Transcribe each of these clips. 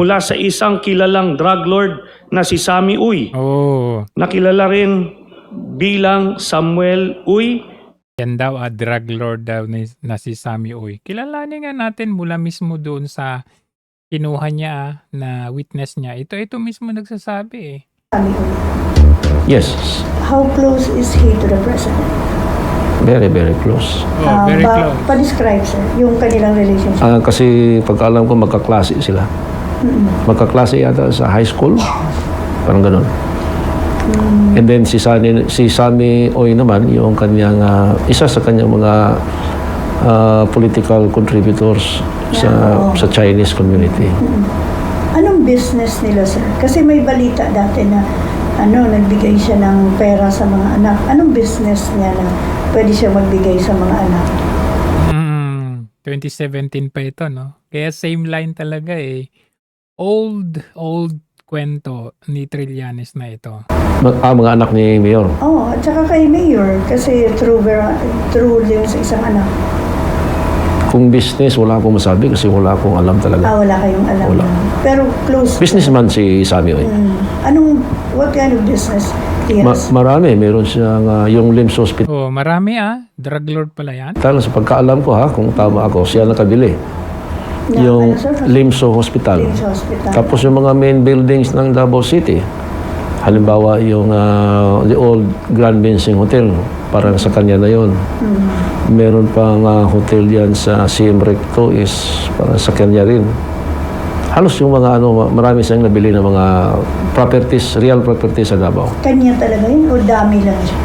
mula sa isang kilalang drug lord na si Sammy Uy, Oh, nakilala rin bilang Samuel Uy. yan daw drug lord daw na si Sammy Uy. Kilalanin nga natin mula mismo doon sa kinuha niya na witness niya. Ito mismo nagsasabi eh. Sammy Uy. Yes, How close is he to the president? very, very close. Oh, very close. Pa-describe, sir, yung kanilang relationship. Kasi pagkaalam ko, magkaklase sila. Magkaklase yata sa high school. Parang ganun. And then si Sammy Oy naman, yung kanyang, isa sa kanyang mga political contributors sa Chinese community. Anong business nila, sir? Kasi may balita dati na nagbigay siya ng pera sa mga anak. Anong business niya na pwede siya magbigay sa mga anak? 2017 pa ito, no? Kaya same line talaga eh. Old kwento ni Trillanes na ito. Mga anak ni Mayor. At saka kay Mayor, kasi true din sa isang anak. Kung business, wala akong masabi kasi wala akong alam talaga. Wala kayong alam. Wala. Pero close. Businessman si Sammy Oy. What kind of business he has? Marami. Meron siyang yung LIMS Hospital. Oh, marami drug lord pala yan. Sa pagkaalam ko kung tama ako, siya nakabili. Yung Limso Hospital. Limso Hospital. Tapos yung mga main buildings ng Davao City. Halimbawa yung the old Grand Bensing Hotel, parang sa kanya na yun. Meron pang hotel yan sa CM Recto is parang sa kanya rin. Halos yung mga marami siyang nabili ng mga properties, real properties sa Davao. Kanya talaga yun o dami lang siya?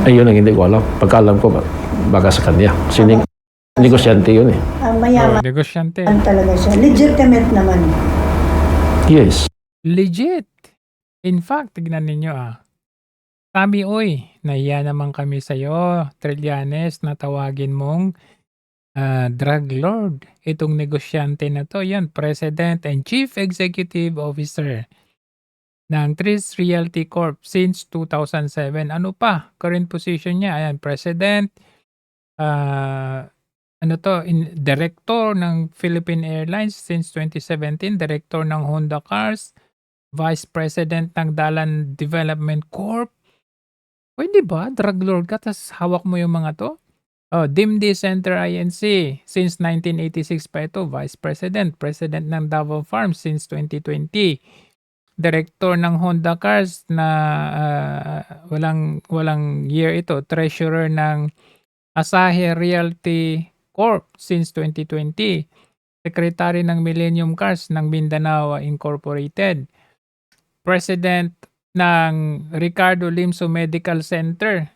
Ayun ang hindi ko alam. Pagkaalam ko, baka sa kanya. Kasi negosyante yun eh. Mayaman Negosyante. talaga siya. Legitimate naman. Yes. Legit. In fact, tignan ninyo Sammy Uy, nahiya naman kami sa'yo, Trillanes, na tawagin mong drug lord. Itong negosyante na to, yan, President and Chief Executive Officer ng Tris Realty Corp since 2007. Ano pa? Current position niya, ayan, President, Director ng Philippine Airlines since 2017, Director ng Honda Cars, Vice President ng Dalan Development Corp. Pwede ba? Drug lord ka, tas hawak mo yung mga to? Dimdi Center INC. Since 1986 pa ito. Vice President. President ng Davao Farm since 2020. Director ng Honda Cars na walang year ito. Treasurer ng Asahi Realty Corp since 2020. Secretary ng Millennium Cars ng Mindanao Incorporated. President ng Ricardo Limso Medical Center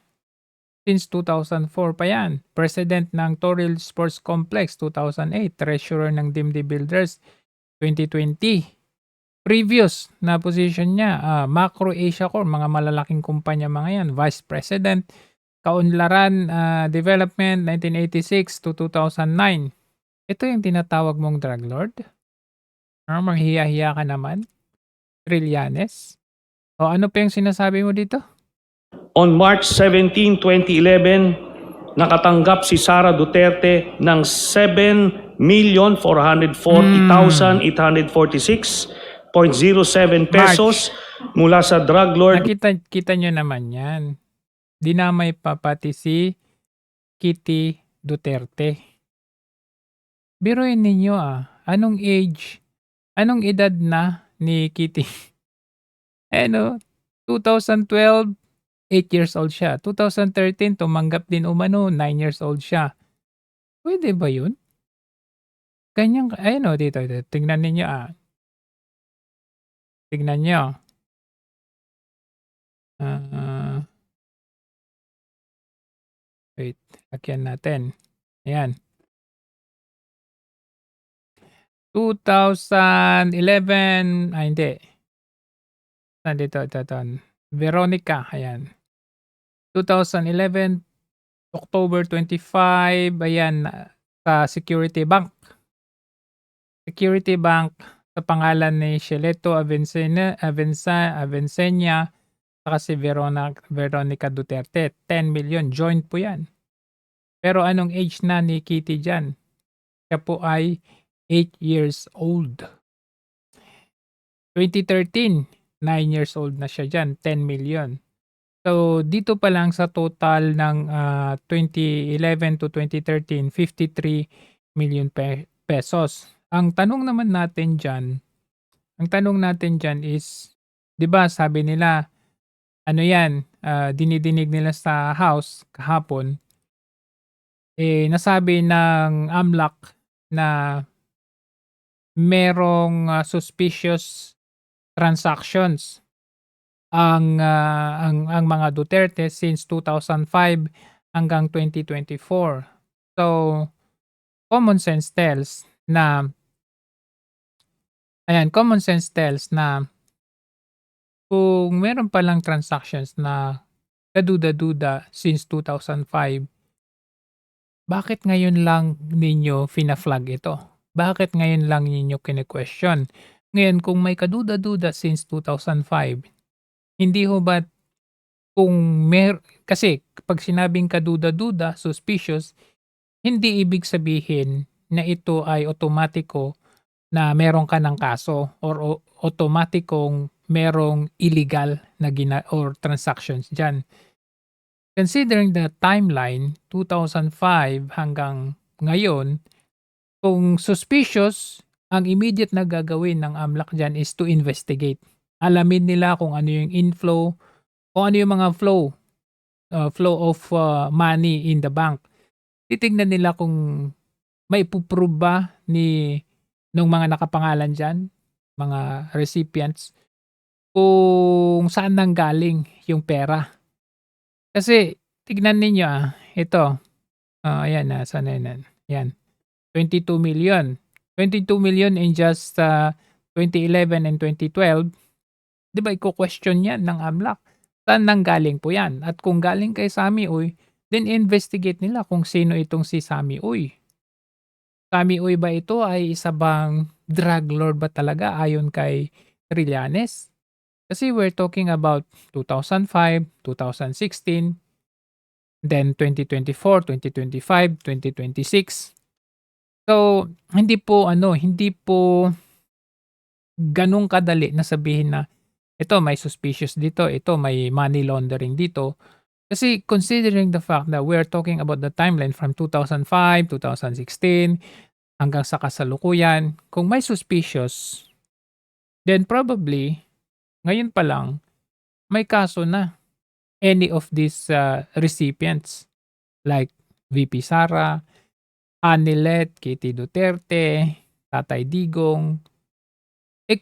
since 2004 pa yan. President ng Toril Sports Complex 2008. Treasurer ng Dimdi Builders 2020. Previous na position niya, Macro Asia Corp, mga malalaking kumpanya mga yan. Vice President, Kaunlaran Development 1986 to 2009. Ito yung tinatawag mong drug lord? Maghiya-hiya ka naman? Trillanes? O ano pa yung sinasabi mo dito? On March 17, 2011, nakatanggap si Sara Duterte ng 7,440,846.07 pesos mula sa drug lord. Kita nyo naman yan. Dinamay pa pati si Kitty Duterte. Biruin ninyo anong age, anong edad na ni Kitty? 2012, 8 years old siya. 2013, tumanggap din umano, 9 years old siya. Pwede ba yun? Kanyang, dito. Tingnan ninyo Tingnan nyo. Wait, lakyan natin. Ayan. 2011, hindi. Nandito, ito. Veronica, ayan. 2011, October 25, ayan, sa Security Bank. Security Bank, sa pangalan ni Sheleto Avencena, saka si Veronica Duterte. 10 million, joint po yan. Pero anong age na ni Kitty dyan? Siya po ay 8 years old. 2013, 9 years old na siya diyan, 10 million. So, dito pa lang sa total ng 2011 to 2013, 53 million pesos. Ang tanong natin dyan is, 'di ba sabi nila, ano yan, dinidinig nila sa House kahapon, nasabi ng AMLAC na merong suspicious transactions ang mga Duterte since 2005 hanggang 2024. So, common sense tells na kung meron palang transactions na kaduda-duda since 2005, bakit ngayon lang ninyo fina-flag ito? Bakit ngayon lang ninyo kine-question? Ngayon, kung may kaduda-duda since 2005, hindi ho ba kasi pag sinabing kaduda-duda, suspicious, hindi ibig sabihin na ito ay otomatiko na meron ka ng kaso or otomatikong merong illegal na or transactions dyan. Considering the timeline, 2005 hanggang ngayon, kung suspicious, ang immediate na gagawin ng AMLAC dyan is to investigate. Alamin nila kung ano yung inflow, kung ano yung mga flow of money in the bank. Titignan nila kung may ipuprove ba nung mga nakapangalan dyan, mga recipients, kung saan nanggaling yung pera. Kasi tignan ninyo ito. Ayan saan na yan? Yan. 22 million. 22 million in just 2011 and 2012. 'Di ba iko-question yan ng AMLAC? Saan nanggaling po yan? At kung galing kay Sammy Uy, then investigate nila kung sino itong si Sammy Uy. Sammy Uy ba ito ay isa bang drug lord ba talaga ayon kay Trillanes? Kasi we're talking about 2005, 2016, then 2024, 2025, 2026. So, hindi po ganun kadali na sabihin na ito may suspicious dito, ito may money laundering dito. Kasi considering the fact that we're talking about the timeline from 2005, 2016, hanggang sa kasalukuyan, kung may suspicious, then probably ngayon pa lang, may kaso na any of these recipients like VP Sara, Anilet, Kitty Duterte, Tatay Digong.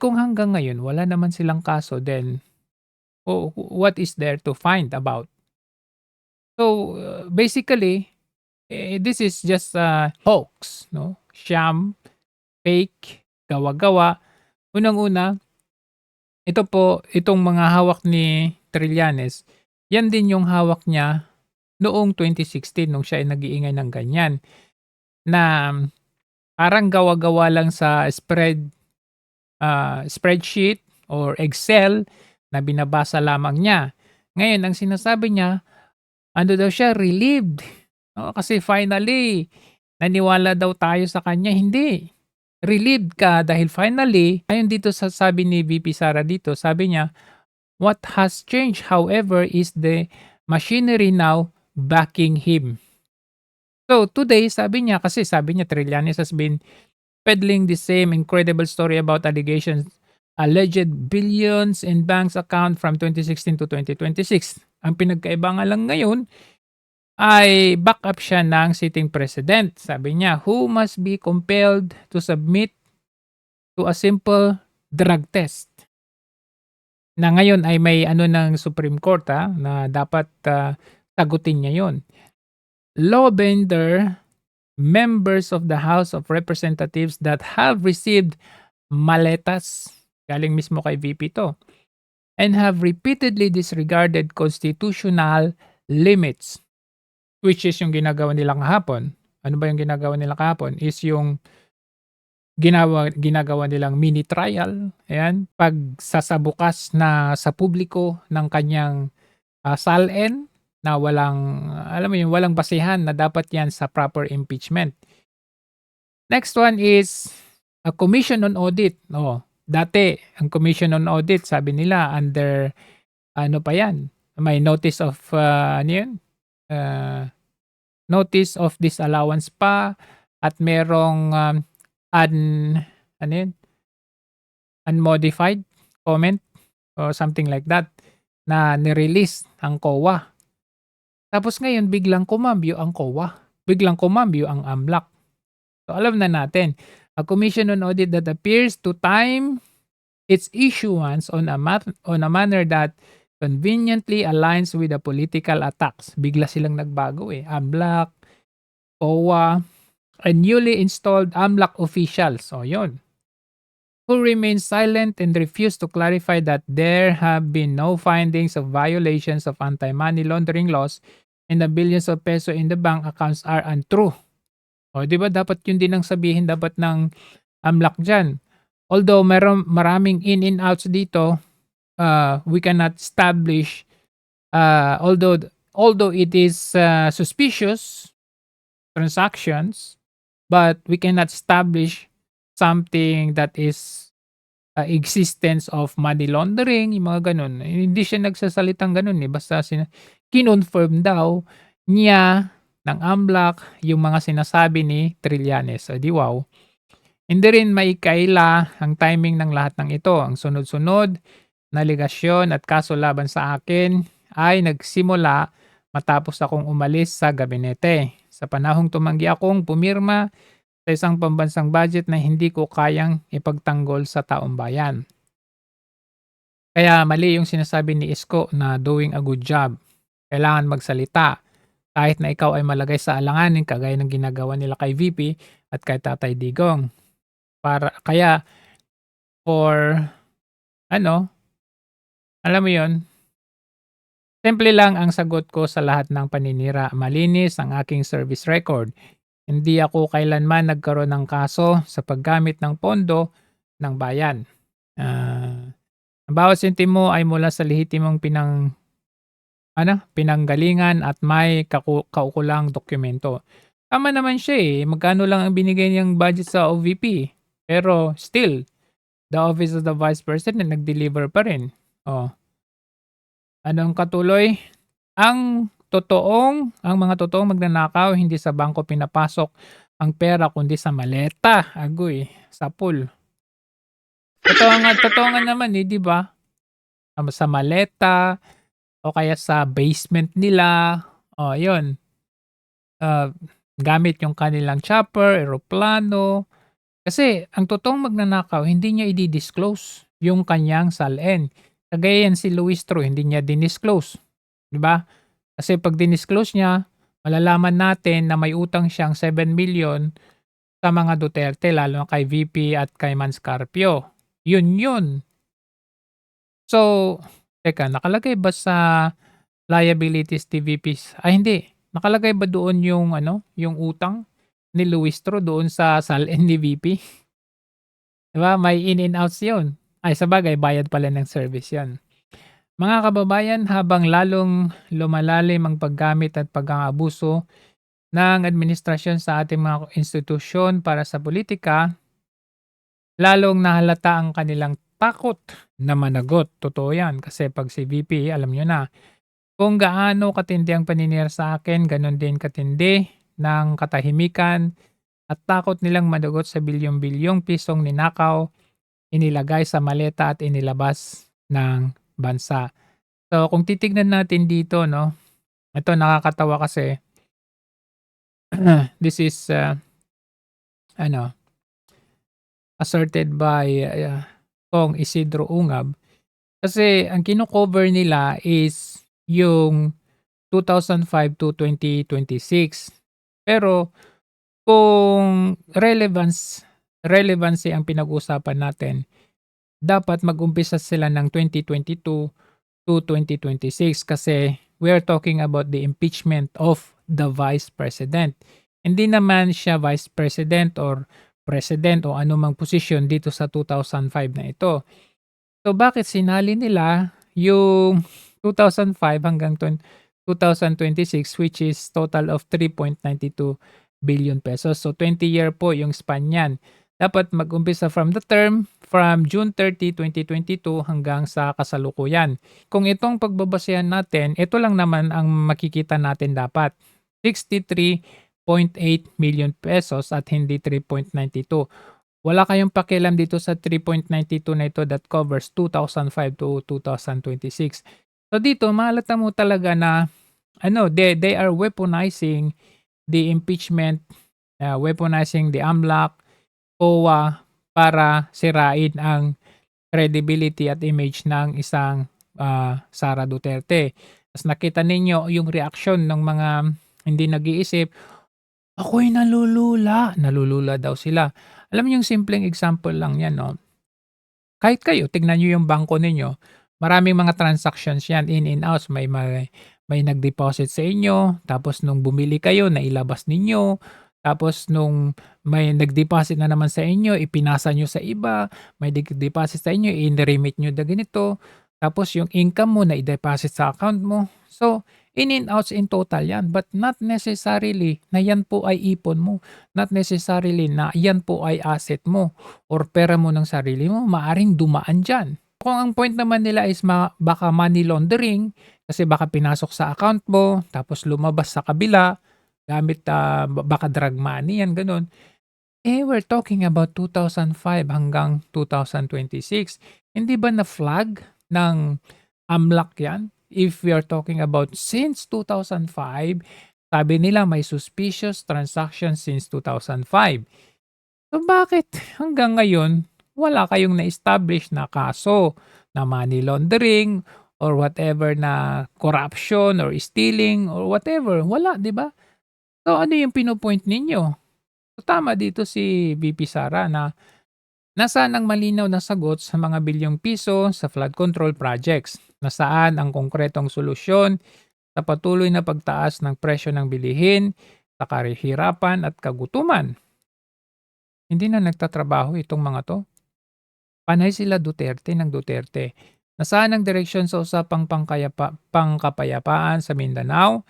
Kung hanggang ngayon wala naman silang kaso, then what is there to find about? So basically, this is just a hoax, no? Sham, fake, gawa-gawa. Unang-una, itong mga hawak ni Trillanes, yan din yung hawak niya noong 2016 nung siya ay nag-iingay ng ganyan. Na parang gawa-gawa lang sa spreadsheet or Excel na binabasa lamang niya. Ngayon, ang sinasabi niya, daw siya, relieved. Kasi finally, naniwala daw tayo sa kanya. Hindi. Relieved ka dahil finally, ayon dito sa sabi ni VP Sara dito, sabi niya, what has changed however is the machinery now backing him. So today, sabi niya Trillanes has been peddling the same incredible story about allegations, alleged billions in bank's account from 2016 to 2026. Ang pinagkaiba nga lang ngayon ay backup siya ng sitting president. Sabi niya, who must be compelled to submit to a simple drug test. Na ngayon ay may ng Supreme Court na dapat sagutin niya yon. Lawbender, members of the House of Representatives that have received maletas, galing mismo kay VP to, and have repeatedly disregarded constitutional limits, which is yung ginagawa nilang kahapon. Ano ba yung ginagawa nilang kahapon? Is yung ginagawa nilang mini trial. Ayan, pagsasabukas na sa publiko ng kanyang SALN na walang basehan na dapat yan sa proper impeachment. Next one is a commission on audit. dati, ang Commission on Audit, sabi nila, under, ano pa yan, may notice of, ano yun? Notice of disallowance pa, at merong, ano yun? Unmodified comment or something like that na nirelease ang COA. Tapos ngayon biglang kumambyo ang COA. Biglang kumambyo ang AMLAC. So alam na natin, a commission on audit that appears to time its issuance on a manner that conveniently aligns with the political attacks. Bigla silang nagbago AMLAC, COA, and newly installed AMLAC officials. So yun. Who remain silent and refuse to clarify that there have been no findings of violations of anti-money laundering laws and the billions of peso in the bank accounts are untrue. O, di ba dapat yun din ang sabihin dapat ng AMLAC dyan. Although maraming in and outs dito, we cannot establish, although it is suspicious transactions, but we cannot establish something that is existence of money laundering, yung mga ganun. Hindi siya nagsasalitang ganun basta kinonfirm daw niya ng AMLAC yung mga sinasabi ni Trillanes. O di wow. Hindi rin maikaila ang timing ng lahat ng ito. Ang sunod-sunod na aligasyon at kaso laban sa akin ay nagsimula matapos akong umalis sa gabinete. Sa panahong tumanggi akong pumirma sa isang pambansang budget na hindi ko kayang ipagtanggol sa taong bayan. Kaya mali yung sinasabi ni Isko na doing a good job. Kailangan magsalita kahit na ikaw ay malagay sa alanganin kagaya ng ginagawa nila kay VP at kay Tatay Digong. Kaya alam mo yon, simple lang ang sagot ko sa lahat ng paninira. Malinis ang aking service record. Hindi ako kailanman nagkaroon ng kaso sa paggamit ng pondo ng bayan. Ang bawat sentimo ay mula sa lehitimong pinanggalingan at may kaukulang dokumento. Tama naman siya magkano lang ang binigay niyang budget sa OVP. Pero still, the Office of the Vice President nag-deliver pa rin. Anong katuloy? Ang mga totoong magnanakaw, hindi sa bangko pinapasok ang pera kundi sa maleta. Agoy, sa pool. Totoo nga naman di ba? Sa maleta o kaya sa basement nila. Yun. Gamit yung kanilang chopper, eroplano. Kasi ang totoong magnanakaw, hindi niya i-disclose yung kanyang salin. Kagaya yan si Luis Tro, hindi niya dinisclose. Di ba? Kasi pag dinisclose niya, malalaman natin na may utang siyang 7 million sa mga Duterte, lalo na kay VP at kay Manscarpio. Yun. So, teka, nakalagay ba sa liabilities TVPs? Ay, hindi. Nakalagay ba doon yung utang ni Luis Tro doon sa salin ni VP? Diba? May in and outs yun. Ay, sabagay, bayad pala ng service yan. Mga kababayan, habang lalong lumalalim ang paggamit at pag-aabuso ng administrasyon sa ating mga institusyon para sa politika, lalong nahalata ang kanilang takot na managot. Totoo yan kasi pag si VP, alam nyo na, kung gaano katindi ang paninira sa akin, ganun din katindi ng katahimikan at takot nilang managot sa bilyong-bilyong pisong ninakaw, inilagay sa maleta at inilabas ng bansa. So kung titignan natin dito, ito nakakatawa kasi this is asserted by Kong Isidro Ungab kasi ang kino-cover nila is yung 2005 to 2026. Pero kung relevancy ang pinag-usapan natin, dapat mag-umpisa sila ng 2022 to 2026 kasi we are talking about the impeachment of the Vice President. Hindi naman siya Vice President or President o anumang posisyon dito sa 2005 na ito. So bakit sinali nila yung 2005 hanggang 2026 which is total of 3.92 billion pesos. So 20 year po yung span niyan. Dapat mag-umpisa from the term from June 30, 2022 hanggang sa kasalukuyan. Kung itong pagbabasehan natin, ito lang naman ang makikita natin dapat. 63.8 million pesos at hindi 3.92. Wala kayong pakialam dito sa 3.92 na ito that covers 2005 to 2026. So dito, mahalata mo talaga na they are weaponizing the impeachment, weaponizing the AMLAC, OWA, para sirain ang credibility at image ng isang Sara Duterte. Tapos nakita ninyo yung reaksyon ng mga hindi nag-iisip, ako'y nalulula. Nalulula daw sila. Alam niyo yung simpleng example lang yan, no? Kahit kayo, tignan niyo yung bangko ninyo, maraming mga transactions yan, in and out. May nag-deposit sa inyo, tapos nung bumili kayo, nailabas ninyo, tapos nung may nag-deposit na naman sa inyo, ipinasa nyo sa iba, may nag-deposit sa inyo, in-remit nyo na ganito, tapos yung income mo na i-deposit sa account mo. So, in and outs in total yan, but not necessarily na yan po ay ipon mo, not necessarily na yan po ay asset mo or pera mo ng sarili mo, maaring dumaan dyan. Kung ang point naman nila is baka money laundering, kasi baka pinasok sa account mo, tapos lumabas sa kabila, gamit baka drug money, yan ganun. We're talking about 2005 hanggang 2026. Hindi ba na flag ng AMLAC yan? If we are talking about since 2005, sabi nila may suspicious transactions since 2005. So bakit hanggang ngayon wala kayong na-establish na kaso na money laundering or whatever na corruption or stealing or whatever? Wala, di ba? So ano yung pinopoint ninyo? So, tama dito si VP Sara na nasaan ang malinaw na sagot sa mga bilyong piso sa flood control projects? Nasaan ang konkretong solusyon sa patuloy na pagtaas ng presyo ng bilihin, sa kahirapan at kagutuman? Hindi na nagtatrabaho itong mga to. Panay sila Duterte ng Duterte. Nasaan ang direksyon sa usapang pangkapayapaan sa Mindanao?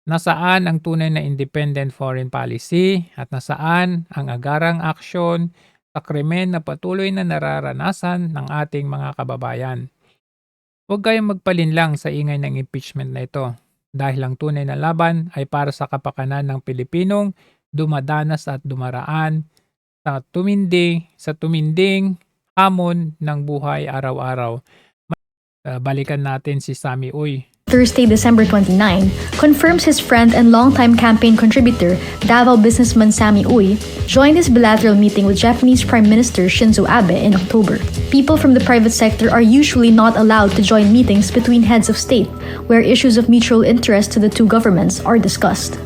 Nasaan ang tunay na independent foreign policy? At nasaan ang agarang aksyon sa krimen na patuloy na nararanasan ng ating mga kababayan? Huwag kayong magpalinlang sa ingay ng impeachment na ito dahil ang tunay na laban ay para sa kapakanan ng Pilipinong dumadanas at dumaraan sa tuminding hamon ng buhay araw-araw. Balikan natin si Sammy Uy. Thursday, December 29, confirms his friend and longtime campaign contributor, Davao businessman Sammy Uy, joined his bilateral meeting with Japanese Prime Minister Shinzo Abe in October. People from the private sector are usually not allowed to join meetings between heads of state, where issues of mutual interest to the two governments are discussed.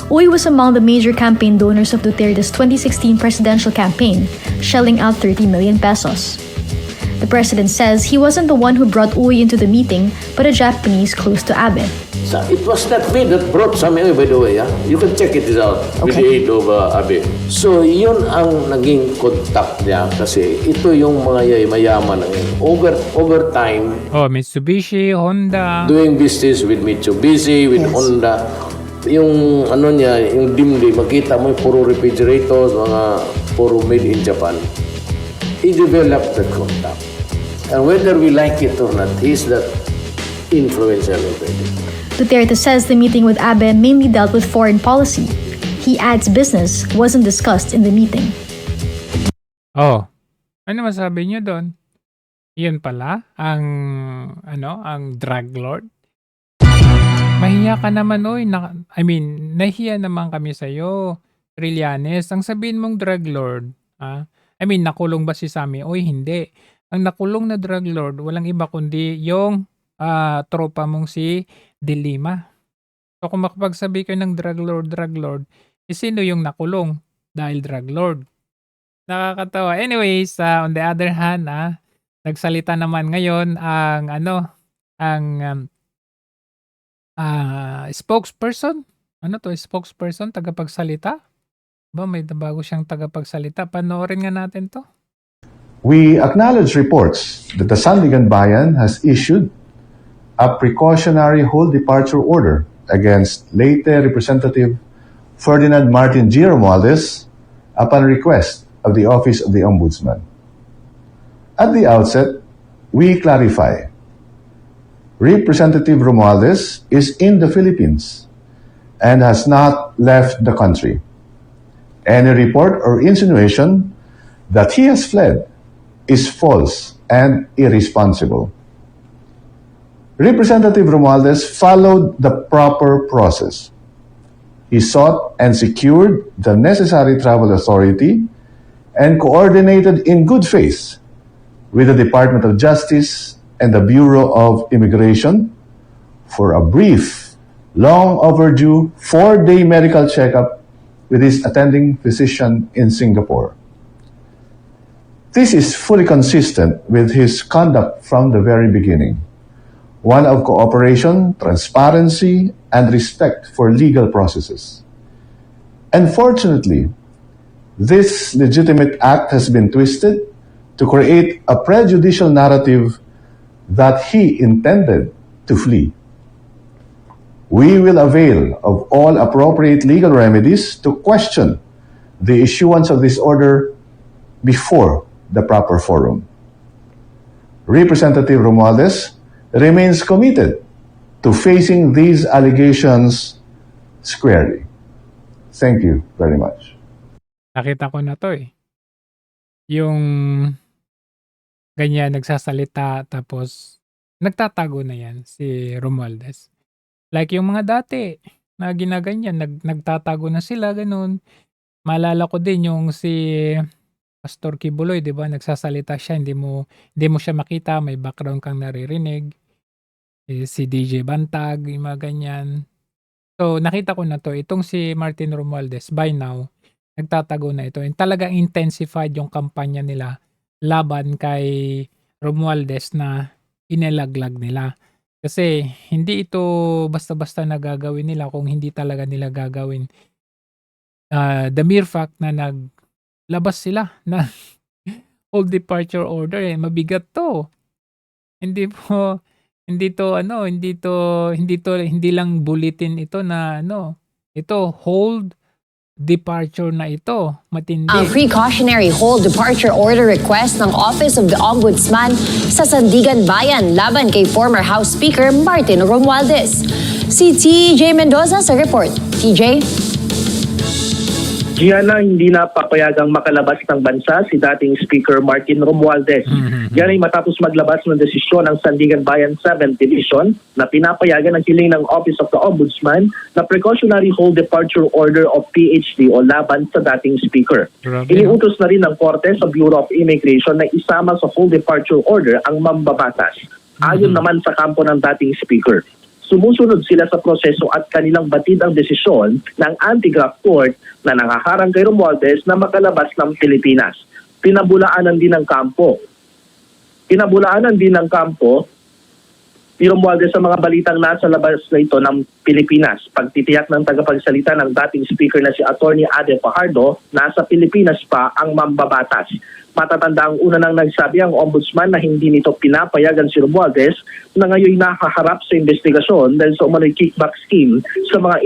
Uy was among the major campaign donors of Duterte's 2016 presidential campaign, shelling out 30 million pesos. The president says he wasn't the one who brought Uy into the meeting, but a Japanese close to Abe. So it was not me that brought Sammy Uy, by the way. You can check it out with the aid of Abe. So yun ang naging contact niya kasi ito yung mga mayaman over time. Mitsubishi, Honda. Doing business with Mitsubishi, with Honda. Yung niya, yung dimly, makita mo yung puro refrigerators, mga puro made in Japan. He developed that contact. And whether we like it or not, he's that influential already. Duterte says the meeting with Abe mainly dealt with foreign policy. He adds business wasn't discussed in the meeting. Ano masabi niyo doon? Yun pala, ang drug lord? Mahiya ka naman, oy. Nahiya naman kami sa'yo, Trillanes. Ang sabihin mong drug lord, nakulong ba si Sammy? Oy, hindi. Ang nakulong na drug lord, walang iba kundi yung tropa mong si De Lima. So kung makapagsabi kayo ng drug lord, sino yung nakulong dahil drug lord? Nakakatawa. Anyways, on the other hand, nagsalita naman ngayon ang spokesperson. Spokesperson, tagapagsalita? May bago siyang tagapagsalita. Panoorin nga natin to. We acknowledge reports that the Sandigan Bayan has issued a precautionary whole departure order against Leyte Representative Ferdinand Martin G. Romualdez upon request of the Office of the Ombudsman. At the outset, we clarify. Representative Romualdez is in the Philippines and has not left the country. Any report or insinuation that he has fled is false and irresponsible. Representative Romualdez followed the proper process. He sought and secured the necessary travel authority and coordinated in good faith with the Department of Justice and the Bureau of Immigration for a brief, long overdue 4-day medical checkup with his attending physician in Singapore. This is fully consistent with his conduct from the very beginning, one of cooperation, transparency, and respect for legal processes. Unfortunately, this legitimate act has been twisted to create a prejudicial narrative that he intended to flee. We will avail of all appropriate legal remedies to question the issuance of this order before the proper forum. Representative Romualdez remains committed to facing these allegations squarely. Thank you very much. Nakita ko na to eh. Yung ganyan nagsasalita tapos nagtatago na yan si Romualdez. Like yung mga dati na ginaganyan, nagtatago na sila ganun. Maalala ko din yung si Pastor Kibuloy, 'di ba? Nagsasalita siya, hindi mo siya makita, may background kang naririnig. Si DJ Bantag, yung mga ganyan. So nakita ko na to, itong si Martin Romualdez by now nagtatago na ito. And talagang intensified yung kampanya nila laban kay Romualdez na inilaglag nila. Kasi hindi ito basta-basta na gagawin nila kung hindi talaga nila gagawin. The mere fact na naglabas sila na all departure order, mabigat to. Hindi lang bulletin ito na ito hold departure na ito. Matindi. Ang precautionary hold departure order request ng Office of the Ombudsman sa Sandigan Bayan laban kay former House Speaker Martin Romualdez. Si TJ Mendoza sa report. TJ? Gianna, hindi na papayagang makalabas ng bansa si dating Speaker Martin Romualdez. Yan ay matapos maglabas ng desisyon ng Sandigan Bayan 7th Division na pinapayagan ang hiling ng Office of the Ombudsman na precautionary hold departure order of PhD o laban sa dating Speaker. Iniutos na rin ng Korte sa Bureau of Immigration na isama sa hold departure order ang mambabatas. Ayon naman sa kampo ng dating Speaker. Sumusunod sila sa proseso at kanilang batid ang desisyon ng anti-graft court na nangaharang kay Romualdez na makalabas ng Pilipinas. Pinabulaanan din ng kampo ni Romualdez sa mga balitang nasa labas na ito ng Pilipinas. Pagtitiyak ng tagapagsalita ng dating speaker na si Atty. Ade Fajardo, nasa Pilipinas pa ang mambabatas. Matatanda ang una nang nagsabi ang ombudsman na hindi nito pinapayagan si Romualdez na ngayon nakaharap sa investigasyon dahil sa umano'y kickback scheme sa mga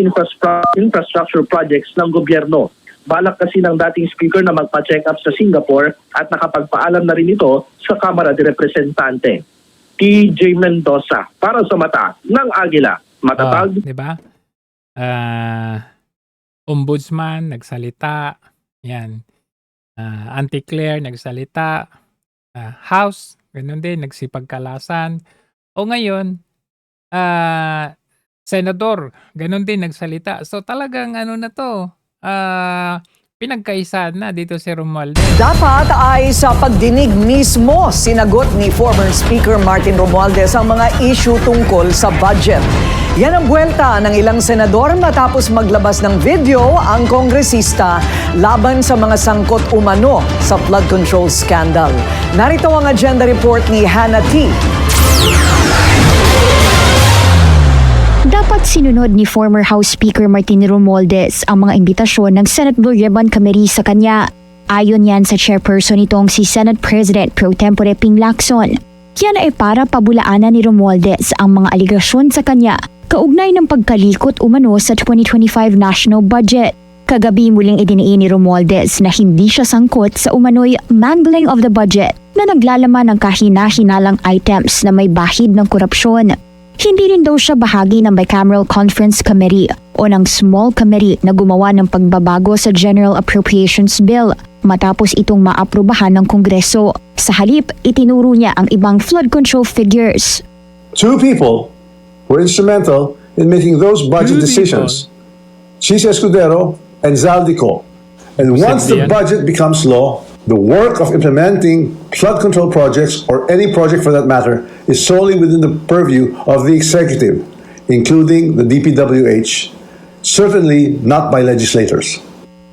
infrastructure projects ng gobyerno. Balak kasi ng dating speaker na magpa-check up sa Singapore at nakapagpaalam na rin ito sa Kamara de Representante. TJ Mendoza para sa mata ng Agila. Matatag. Diba? Ombudsman, nagsalita. Yan. Auntie Claire, nagsalita. House, ganun din, nagsipagkalasan. O ngayon, Senador, ganun din, nagsalita. So talagang na to, pinagkaisa na dito si Romualdez. Dapat ay sa pagdinig mismo sinagot ni former Speaker Martin Romualdez ang mga issue tungkol sa budget. Yan ang buwelta ng ilang senador matapos maglabas ng video ang kongresista laban sa mga sangkot umano sa flood control scandal. Narito ang agenda report ni Hannah T. Dapat sinunod ni former House Speaker Martin Romualdez ang mga imbitasyon ng Senate Blue Ribbon Committee sa kanya. Ayon yan sa chairperson nitong si Senate President Pro Tempore Ping Lacson. Yan ay para pabulaanan ni Romualdez ang mga aligasyon sa kanya kaugnay ng pagkalikot umano sa 2025 national budget. Kagabi muling idiniin ni Romualdez na hindi siya sangkot sa umano'y mangling of the budget na naglalaman ng kahina-hinalang items na may bahid ng korupsyon. Hindi rin daw siya bahagi ng Bicameral Conference Committee o ng Small Committee na gumawa ng pagbabago sa General Appropriations Bill matapos itong maaprubahan ng Kongreso. Sa halip, itinuro niya ang ibang flood control figures. Two people were instrumental in making those budget decisions. Chis Escudero and Zaldico. And once the budget becomes law, the work of implementing flood control projects, or any project for that matter, is solely within the purview of the executive, including the DPWH, certainly not by legislators.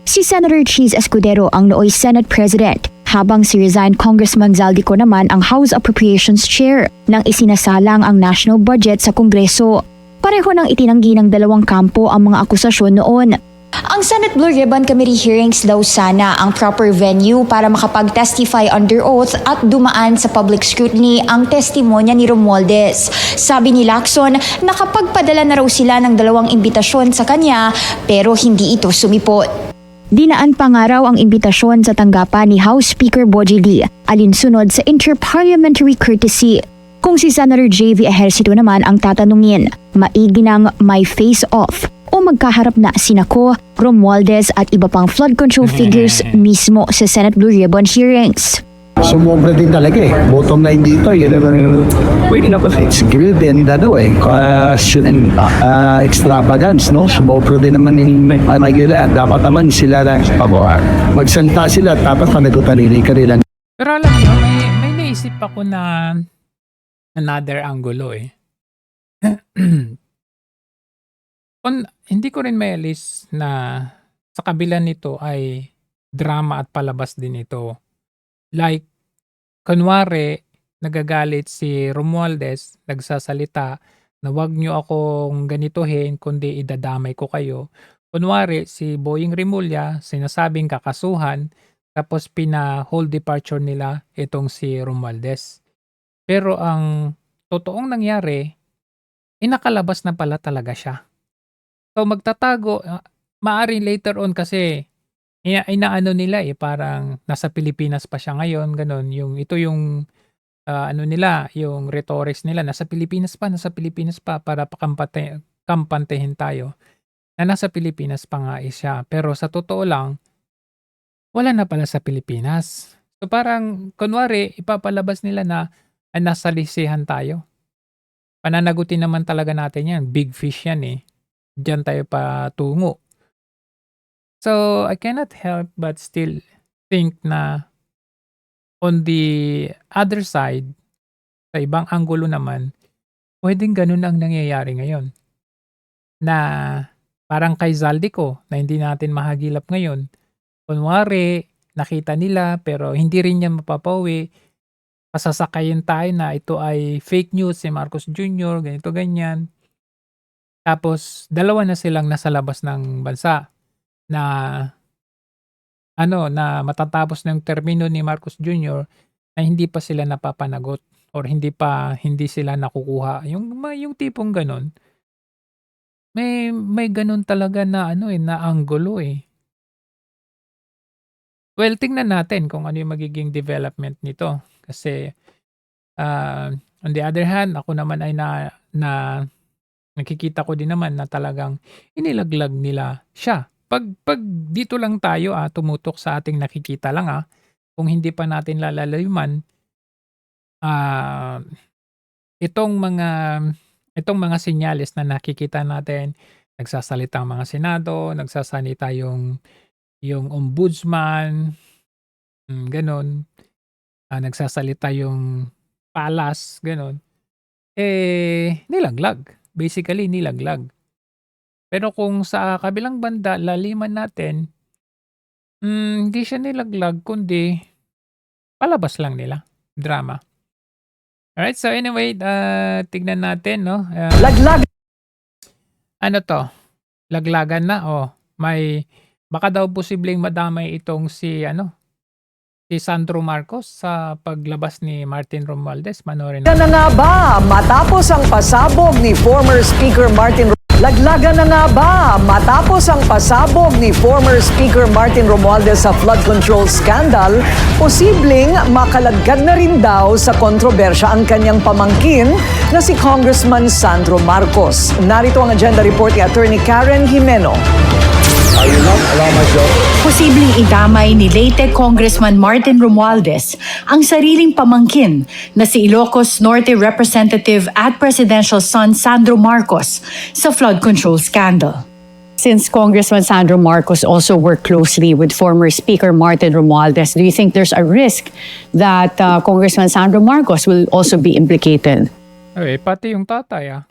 Si Senator Chis Escudero ang nooy Senate President, habang si resigned Congressman Zaldico naman ang House Appropriations Chair nang isinasalang ang national budget sa Kongreso. Pareho nang itinanggi ng dalawang kampo ang mga akusasyon noon. Ang Senate Blue Ribbon Committee hearings daw sana ang proper venue para makapag-testify under oath at dumaan sa public scrutiny ang testimonya ni Romualdez. Sabi ni Lacson, nakapagpadala na raw sila ng 2 imbitasyon sa kanya pero hindi ito sumipot. Dinaan pa nga raw ang imbitasyon sa tanggapan ni House Speaker Bogie Lee, alinsunod sa interparliamentary courtesy. Kung si Senator J.V. Ejercito naman ang tatanungin, maigi ng may face-off o magkaharap na sina Ko, Romualdez at iba pang flood control figures mismo sa Senate Blue Ribbon hearings. Sumobra din talaga eh. Bottom line dito, yun naman pwede na pa it's grilled and extravagance, no? Sumobra din naman yung magila. Dapat naman sila na magsalita sila tapos panagutanili ka rin. Pero alam niyo, may naisip ako na another angulo eh. Hindi ko rin maalis na sa kabila nito ay drama at palabas din ito. Like, kunwari, nagagalit si Romualdez, nagsasalita na wag nyo akong ganituhin kundi idadamay ko kayo. Kunwari, si Boying Rimulya, sinasabing kakasuhan, tapos pina-hold departure nila itong si Romualdez. Pero ang totoong nangyari, inakalabas na pala talaga siya. So magtatago, maaring later on kasi inaano nila eh, parang nasa Pilipinas pa siya ngayon, ganun. Ito yung ano nila, yung rhetorics nila, nasa Pilipinas pa para kampantehin tayo. Na nasa Pilipinas pa nga siya. Pero sa totoo lang, wala na pala sa Pilipinas. So parang, kunwari, ipapalabas nila na nasa lisihan tayo. Pananagutin naman talaga natin yan. Big fish yan eh. Diyan tayo patungo. So, I cannot help but still think na on the other side, sa ibang anggulo naman, pwedeng ganun ang nangyayari ngayon. Na parang kay Zaldico na hindi natin mahagilap ngayon. Kunwari, nakita nila pero hindi rin niya mapapauwi. Pasasakayin tayo na ito ay fake news si Marcos Jr., ganito ganyan. Tapos, dalawa na silang nasa labas ng bansa na na matatapos ng termino ni Marcos Jr. na hindi pa sila napapanagot or hindi sila nakukuha. Yung tipong ganon. May ganon talaga na na anggulo eh. Well, tingnan natin kung ano yung magiging development nito. Kasi on the other hand, ako naman ay nakikita ko din naman na talagang inilaglag nila siya. Pag dito lang tayo tumutok sa ating nakikita lang kung hindi pa natin lalalayuman itong mga senyales na nakikita natin, nagsasalita ang mga senado, nagsasalita yung ombudsman, ganon, nagsasalita yung palas, ganon, nilaglag. Basically, nilaglag. Pero kung sa kabilang banda, laliman natin, hindi siya nilaglag, kundi palabas lang nila. Drama. Alright, so anyway, tignan natin, no? Laglag! Ano to? Laglagan na, baka daw posibleng madamay itong si Sandro Marcos sa paglabas ni Martin Romualdez. Manorin Yan na nga ba, matapos ang pasabog ni former Speaker Martin Laglagan na nga ba matapos ang pasabog ni former Speaker Martin Romualdez sa flood control scandal, posibleng makalagad na rin daw sa kontrobersya ang kanyang pamangkin na si Congressman Sandro Marcos. Narito ang agenda report ni Attorney Karen Jimeno. Posibleng idamay ni late Congressman Martin Romualdez ang sariling pamangkin na si Ilocos Norte Representative at Presidential son Sandro Marcos sa flood control scandal. Since Congressman Sandro Marcos also worked closely with former Speaker Martin Romualdez, do you think there's a risk that Congressman Sandro Marcos will also be implicated? Pati yung tatay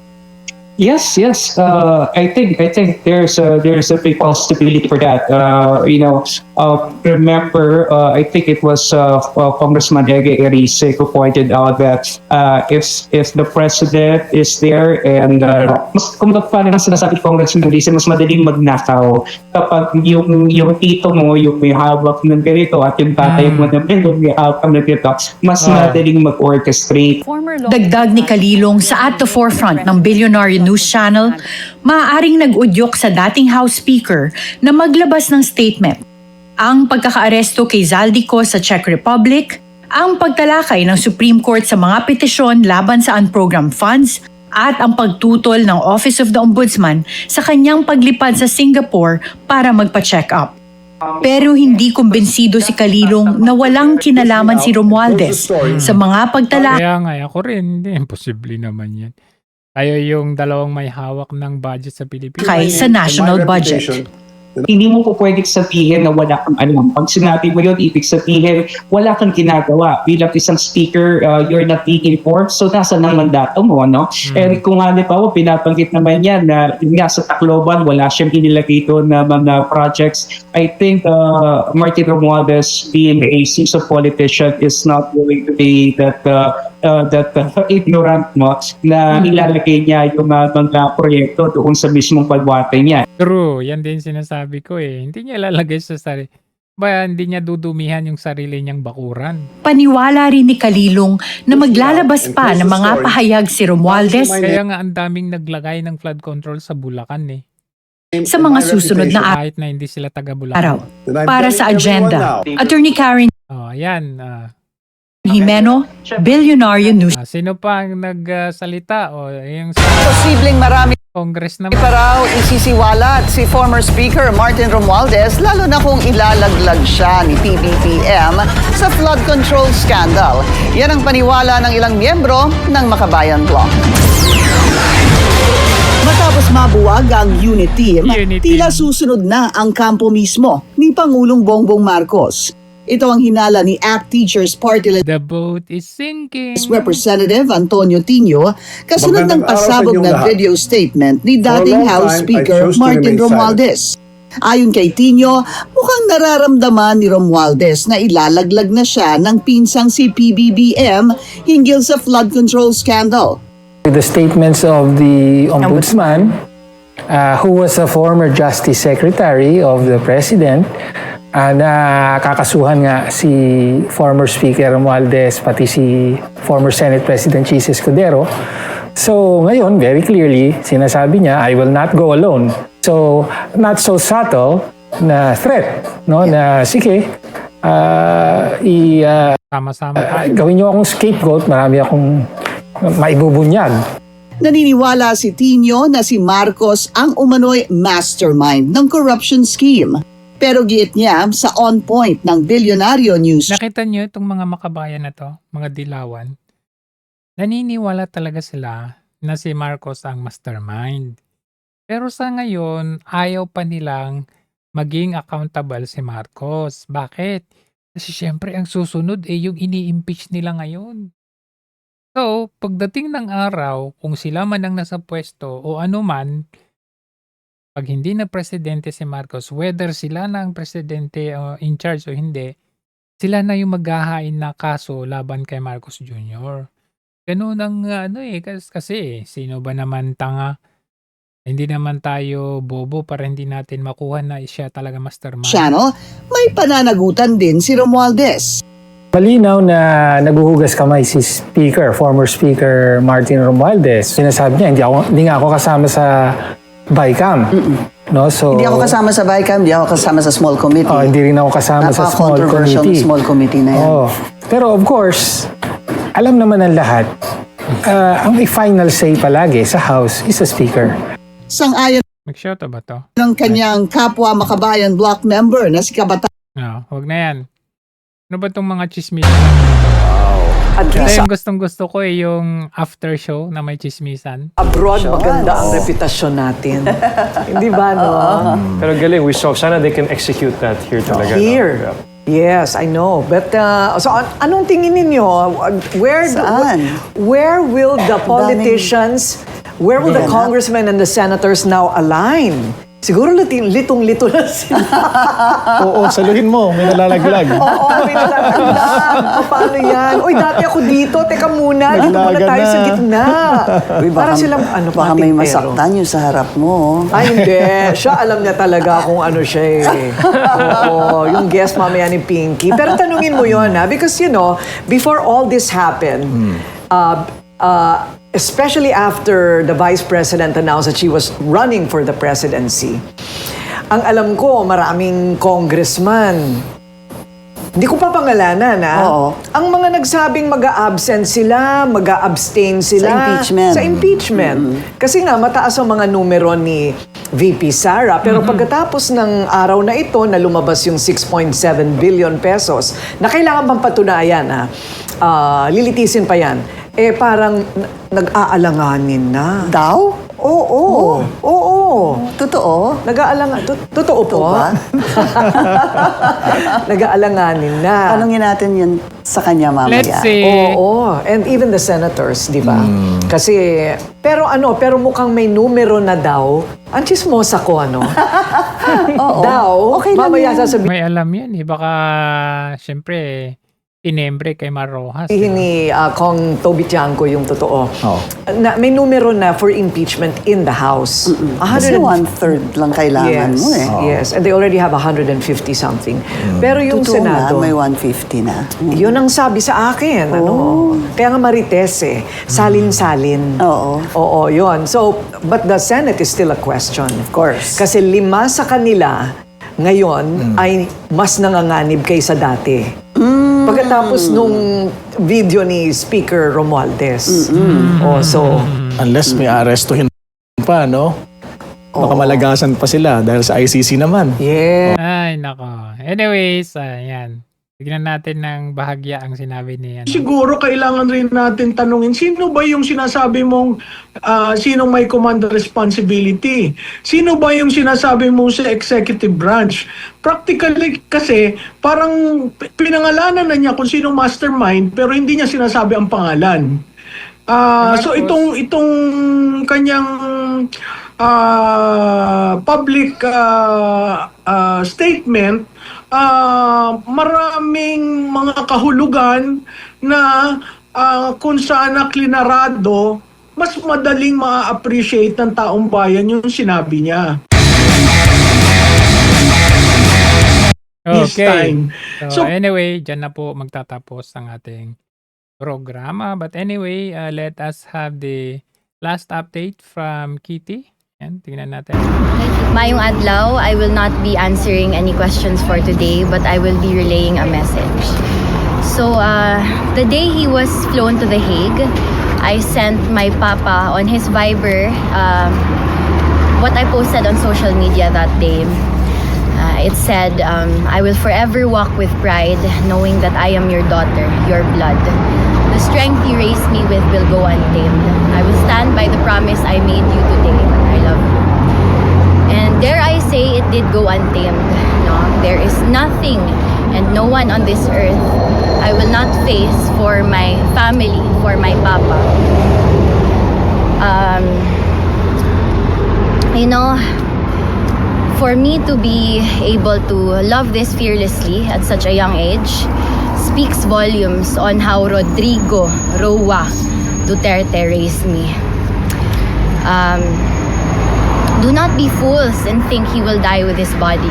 Yes. I think there's a big possibility for that. Remember, I think it was Congressman Ege Erice who pointed out that if the president is there and kung parang sinasabi Congressman Erice, mas madaling magnakaw kapag yung tito mo, yung may hawak ng ganito at yung tatay mo naman yung may hawak ng ganito, mas madaling mag-orchestrate. Dagdag ni Kalilong sa at the forefront ng Billionaire News Channel, maaaring nag-udyok sa dating House Speaker na maglabas ng statement. Ang pagkakaaresto kay Zaldico sa Czech Republic, ang pagtalakay ng Supreme Court sa mga petisyon laban sa unprogrammed funds, at ang pagtutol ng Office of the Ombudsman sa kanyang paglipad sa Singapore para magpa-check up. Pero hindi kumbensido si Kalilong na walang kinalaman si Romualdez sa mga pagtalakay. Kaya nga, ako rin, hindi, imposible naman yan. Tayo yung dalawang may hawak ng budget sa Pilipinas. Sa national budget. Hindi mo po pwedeng sabihin na wala kang alam. Pag sinabi mo yun, ibig sabihin, wala kang ginagawa. Bilang isang speaker, you're not being informed. So, nasa ng mandato mo, no? And kung halimbawa, pinabanggit naman yan na nga sa Tacloban, wala siyang inilagay doon na mga projects. I think Martin Romualdez, being a seasoned politician, is not going to be that ignorant mo na ilalagay niya yung mga proyekto doon sa mismong pagwate niya. True, yan din sinasabi ko Hindi niya ilalagay sa sarili. Hindi niya dudumihan yung sarili niyang bakuran. Paniwala rin ni Kalilong na maglalabas pa ng mga pahayag si Romualdez Kaya nga ang daming naglagay ng flood control sa Bulacan sa mga susunod na kahit na hindi sila taga araw. Bulacan. Para sa agenda, Attorney Karen Ayan. Jimeno, Billionaire News. Sino pa ang nagsalita? Yung Posibleng marami Congress na pa raw isisiwalat si former Speaker Martin Romualdez lalo na kung ilalaglag siya ni PBBM sa flood control scandal. Yan ang paniwala ng ilang miyembro ng Makabayan Bloc. Matapos mabuwag ang unit team, tila susunod na ang kampo mismo ni Pangulong Bongbong Marcos. Ito ang hinala ni ACT Teachers Party List The boat is sinking. Representative Antonio Tino kasunod ng pasabog na video statement ni dating House Speaker Martin Romualdez. Ayon kay Tino, mukhang nararamdaman ni Romualdez na ilalaglag na siya ng pinsang si PBBM hinggil sa flood control scandal. The statements of the Ombudsman, who was a former Justice Secretary of the President, na kakasuhan nga si former Speaker Romualdez pati si former Senate President Chis Escudero. So ngayon, very clearly, sinasabi niya, I will not go alone. So, not so subtle na threat, no? Na sige, sama-sama. Gawin niyo akong scapegoat, marami akong maibubunyag. Naniniwala si Tino na si Marcos ang umano'y mastermind ng corruption scheme. Pero giit niya sa on point ng Billionaire News. Nakita niyo itong mga makabayan na to, mga dilawan. Naniniwala talaga sila na si Marcos ang mastermind. Pero sa ngayon, ayaw pa nilang maging accountable si Marcos. Bakit? Kasi syempre ang susunod yung ini-impeach nila ngayon. So, pagdating ng araw, kung sila man ang nasa pwesto o ano man, pag hindi na presidente si Marcos, whether sila na ang presidente in charge o hindi, sila na yung maghahain na kaso laban kay Marcos Jr. Ganun ang kasi sino ba naman tanga? Hindi naman tayo bobo para hindi natin makuha na siya talaga mastermind. Channel, may pananagutan din si Romualdez. Malinaw na naguhugas kamay si former Speaker Martin Romualdez. Sinasabi niya, hindi nga ako kasama sa BICAM. No, so Hindi ako kasama sa BICAM, hindi ako kasama sa small committee. hindi rin ako kasama sa small Napaka-controversial committee. small committee na yan. Pero of course, alam naman ng lahat, ang final say palagi sa House is the Speaker. Sang-ayon Mag-shoto ba to? ng kanyang kapwa makabayan block member na si Kabataan. No, huwag na yan. Ano ba itong mga chismis? At Ito least yung gustong-gusto ko yung after show na may chismisan. abroad, maganda ang reputasyon natin. Hindi ba, no? Pero galing, we saw. Sana they can execute that here talaga. Here. No? Yes, I know. But, so anong tingin ninyo? Where will the politicians, where will the congressmen and the senators now align? Siguro litong-lito na sila. Oo, saluhin mo. May nalalaglag. Oo, may nalalaglag. Paano yan? Uy, dati ako dito. Teka muna. Dito muna tayo sa gitna. Uy, Para silang, baka may masaktan yung sa harap mo. Ay, hindi. Siya alam niya talaga kung ano siya eh. Oo, yung guest mamaya ni Pinky. Pero tanungin mo yun ha. Because you know, before all this happened, especially after the Vice President announced that she was running for the presidency, ang alam ko, maraming congressman, hindi ko pa pangalanan ang mga nagsabing mag-a-absent sila, mag-a-abstain sila. Sa impeachment. Sa impeachment. Kasi nga, mataas ang mga numero ni VP Sara. Pero pagkatapos ng araw na ito, na lumabas yung 6.7 billion pesos, na kailangan pang patunayan, lilitisin pa yan, parang nag-aalanganin na. Daw? Oo. Totoo? Totoo po? ba? Nag-aalanganin na. Tanungin natin yun sa kanya mamaya. Let's see. Oo. And even the senators, di ba? Kasi, pero mukhang may numero na daw. Ang chismosa ko, Oo. Daw, Okay lang mamaya yan. sasabihin May alam yan eh. Baka, syempre, tinembre kay Mar Rojas. ni Kong Toby Tiangco yung totoo. Na, may numero na for impeachment in the House. Kasi 1/3 lang kailangan mo eh. Yes, and they already have 150 something. Pero yung Totoo Senado, na, may 150 na. yun ang sabi sa akin. Kaya nga Marites salin-salin. Oo, yun. So, but the Senate is still a question. Of course. Kasi 5 sa kanila ngayon ay mas nanganganib kaysa dati. Pagkatapos nung video ni Speaker Romualdez. Unless may arestuhin pa, no? Baka malagasan pa sila dahil sa ICC naman. Yeah. Ay, nako. Anyways, ayan. Tignan natin ng bahagya ang sinabi niya. Siguro kailangan rin natin tanungin, sino ba yung sinasabi mong sinong may command responsibility? Sino ba yung sinasabi mo sa executive branch? Practically kasi parang pinangalanan na niya kung sinong mastermind pero hindi niya sinasabi ang pangalan. So itong kanyang public statement, maraming mga kahulugan na kung saan klinarado, mas madaling ma-appreciate ng taong bayan yung sinabi niya. This time. So anyway, dyan na po magtatapos ang ating programa. But anyway, let us have the last update from Kitty. Yan, tingnan natin. Mayong adlaw, I will not be answering any questions for today, but I will be relaying a message. So, the day he was flown to The Hague, I sent my papa on his Viber what I posted on social media that day. It said, I will forever walk with pride, knowing that I am your daughter, your blood. The strength you raised me with will go untamed. I will stand by the promise I made you today. I love you. And dare I say, it did go untamed. No? There is nothing and no one on this earth I will not face for my family, for my papa. For me to be able to love this fearlessly at such a young age speaks volumes on how Rodrigo Roa Duterte raised me. Do not be fools and think he will die with his body.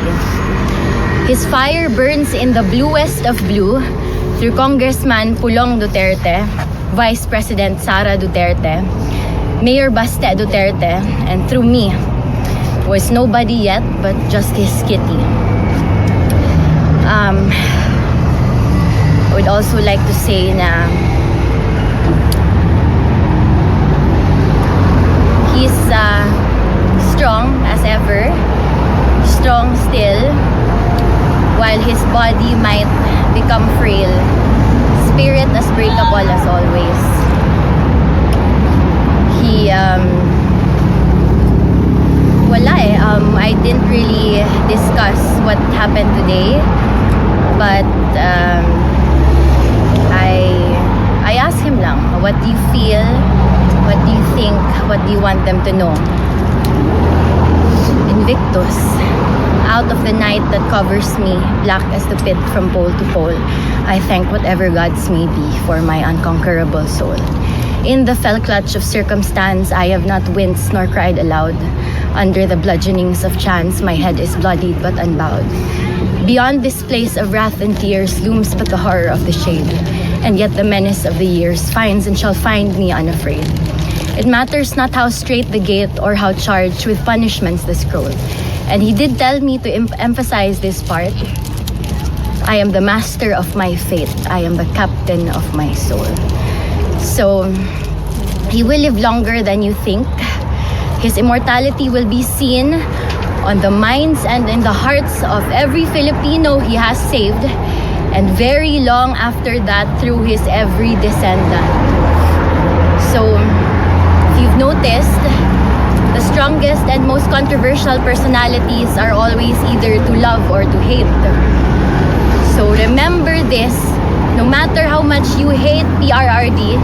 His fire burns in the bluest of blue through Congressman Pulong Duterte, Vice President Sara Duterte, Mayor Baste Duterte, and through me. was nobody yet but just his kitty. I would also like to say na he's strong as ever, strong still, while his body might become frail. Spirit as breakable as always. He wala eh. I didn't really discuss what happened today, but I asked him lang, what do you feel? What do you think? What do you want them to know? Invictus, out of the night that covers me, black as the pit from pole to pole, I thank whatever gods may be for my unconquerable soul. In the fell clutch of circumstance, I have not winced nor cried aloud. Under the bludgeonings of chance, my head is bloodied but unbowed. Beyond this place of wrath and tears looms but the horror of the shade, and yet the menace of the years finds and shall find me unafraid. It matters not how straight the gate or how charged with punishments the scroll. And he did tell me to emphasize this part. I am the master of my fate. I am the captain of my soul. So, he will live longer than you think. His immortality will be seen on the minds and in the hearts of every Filipino he has saved, and very long after that through his every descendant. So, if you've noticed, the strongest and most controversial personalities are always either to love or to hate. So remember this, no matter how much you hate PRRD,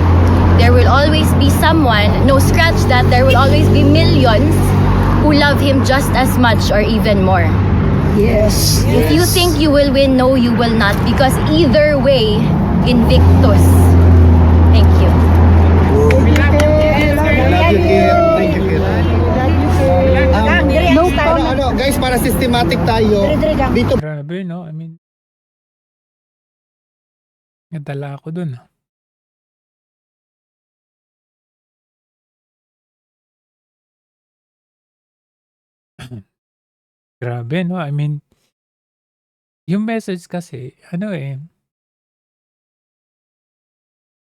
there will always be someone, no scratch that, there will always be millions who love him just as much or even more. Yes. If you think you will win, no, you will not, because either way, Invictus. Thank you. Guys, para systematic tayo dito. Grabe, no? I mean, nadala ako dun. Grabe, no? I mean, yung message kasi,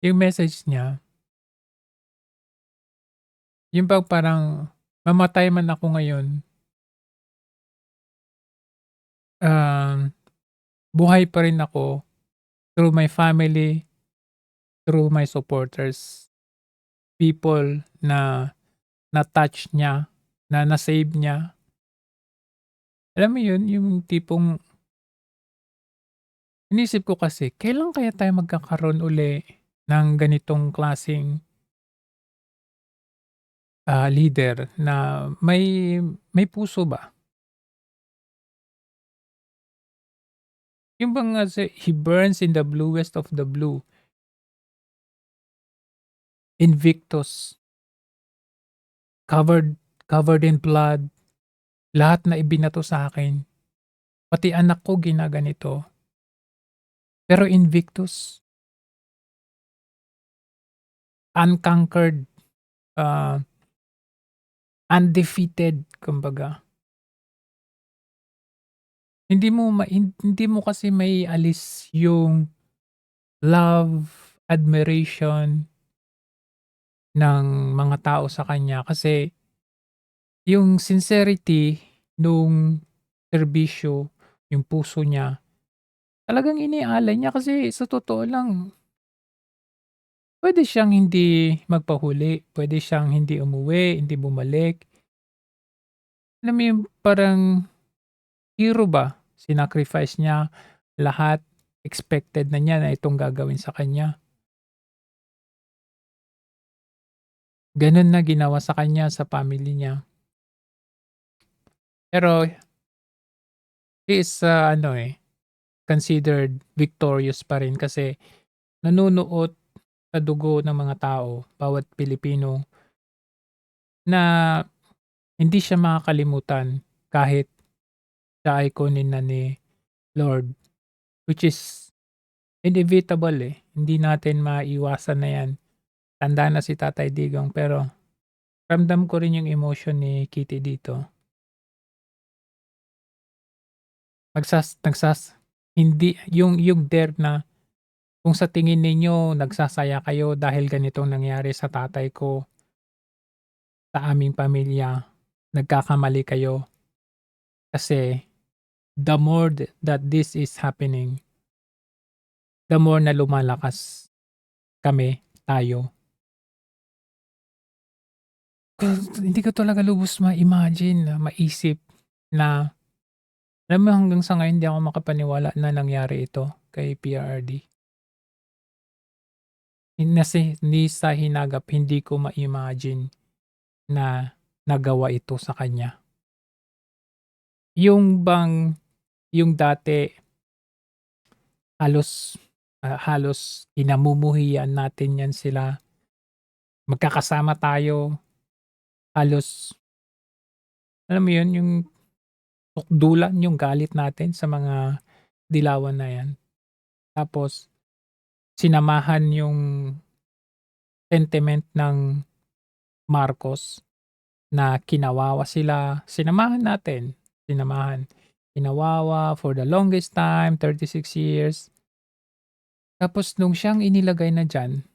yung message niya, yung parang mamatay man ako ngayon, buhay pa rin ako through my family, through my supporters, people na na-touch niya, na na-save niya. Alam mo yun, yung tipong inisip ko kasi, kailan kaya tayo magkakaroon uli ng ganitong klaseng leader na may puso ba? Yung bang he burns in the bluest of the blue. Invictus. Covered in blood. Lahat na ibinato sa akin. Pati anak ko ginaganito. Pero Invictus. Unconquered. Undefeated, kumbaga. Hindi mo kasi may alis yung love, admiration ng mga tao sa kanya kasi yung sincerity nung serbisyo, yung puso niya, talagang iniaalay niya kasi sa totoo lang, pwede siyang hindi magpahuli, pwede siyang hindi umuwi, hindi bumalik. Alam mo yung parang hero ba? Sinacrifice niya lahat, expected na niya na itong gagawin sa kanya. Ganun na ginawa sa kanya, sa family niya. Pero he is considered victorious pa rin kasi nanunuot sa dugo ng mga tao, bawat Pilipino, na hindi siya makakalimutan kahit siya ay kunin na ni Lord, which is inevitable eh. Hindi natin maiwasan na yan. Tanda na si Tatay Digong pero ramdam ko rin yung emotion ni Kitty dito. hindi yung dare na kung sa tingin ninyo nagsasaya kayo dahil ganitong nangyari sa tatay ko, sa aming pamilya, nagkakamali kayo. Kasi the more that this is happening, the more na lumalakas tayo. Hindi ko talaga lubos ma-imagine, maisip na, alam mo hanggang sa ngayon hindi ako makapaniwala na nangyari ito kay PRRD. Ni sa hinagap, hindi ko ma-imagine na nagawa ito sa kanya. Yung dati halos kinamumuhian natin yan sila. Magkakasama tayo. Halos, alam mo yun, yung tukdulan, yung galit natin sa mga dilawan na yan. Tapos, sinamahan yung sentiment ng Marcos na kinawawa sila. Sinamahan natin. Kinawawa for the longest time, 36 years. Tapos nung siyang inilagay na dyan,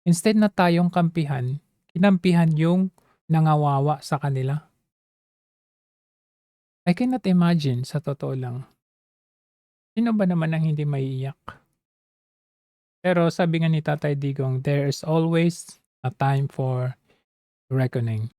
instead na tayong kampihan, kinampihan yung nangawawa sa kanila. I cannot imagine, sa totoo lang. Sino ba naman ang hindi maiiyak? Pero sabi nga ni Tatay Digong, there is always a time for reckoning.